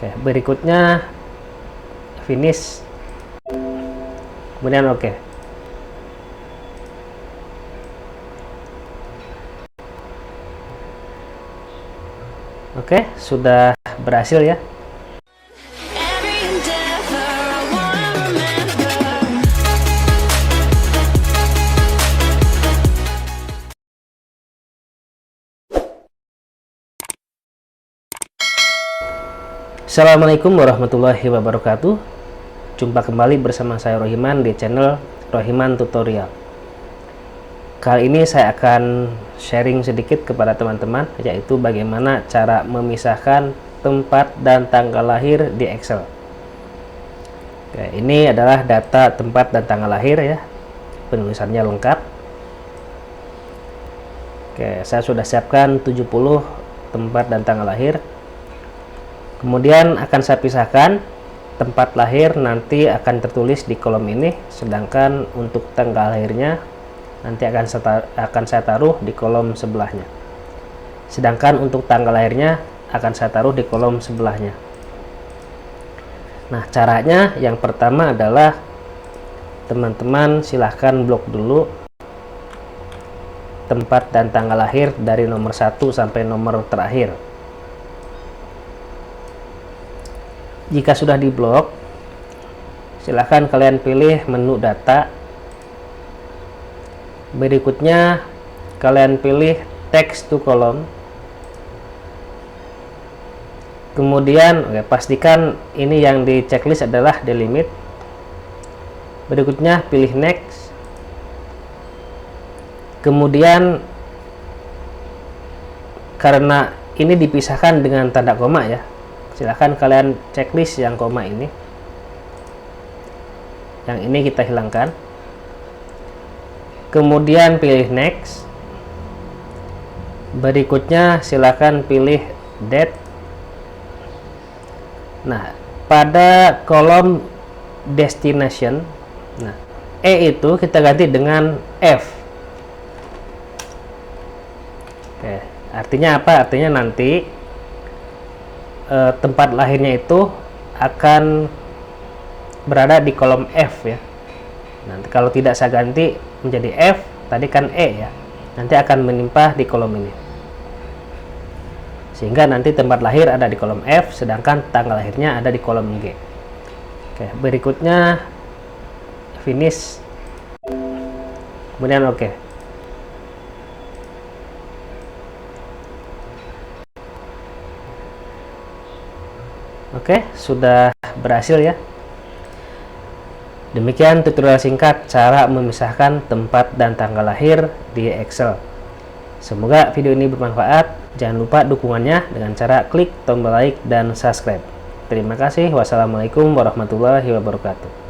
Oke, berikutnya finish, kemudian oke. Oke, sudah berhasil ya. Assalamualaikum warahmatullahi wabarakatuh. Jumpa kembali bersama saya Rohiman di channel Rohiman Tutorial. Kali ini saya akan sharing sedikit kepada teman-teman, yaitu bagaimana cara memisahkan tempat dan tanggal lahir di Excel. Oke, ini adalah data tempat dan tanggal lahir ya. Penulisannya lengkap. Oke, saya sudah siapkan 70 tempat dan tanggal lahir. Kemudian akan saya pisahkan, tempat lahir nanti akan tertulis di kolom ini, sedangkan untuk tanggal lahirnya nanti akan saya taruh di kolom sebelahnya. Sedangkan untuk tanggal lahirnya akan saya taruh di kolom sebelahnya. Nah, caranya yang pertama adalah teman-teman silahkan blok dulu tempat dan tanggal lahir dari nomor 1 sampai nomor terakhir. Jika sudah diblok, silahkan kalian pilih menu data. Berikutnya kalian pilih text to column. Kemudian pastikan ini yang di checklist adalah delimit. Berikutnya pilih next. Kemudian karena ini dipisahkan dengan tanda koma ya, silahkan kalian checklist yang koma ini. Yang ini kita hilangkan. Kemudian pilih next. Berikutnya silahkan pilih date. Nah, pada kolom destination, nah, E itu kita ganti dengan F. Oke, artinya apa? Artinya nanti tempat lahirnya itu akan berada di kolom F ya. Nanti kalau tidak saya ganti menjadi F, tadi kan E ya, nanti akan menimpa di kolom ini, sehingga nanti tempat lahir ada di kolom F, sedangkan tanggal lahirnya ada di kolom G. Oke, berikutnya finish, kemudian oke. Oke, sudah berhasil ya. Demikian tutorial singkat cara memisahkan tempat dan tanggal lahir di Excel. Semoga video ini bermanfaat. Jangan lupa dukungannya dengan cara klik tombol like dan subscribe. Terima kasih. Wassalamualaikum warahmatullahi wabarakatuh.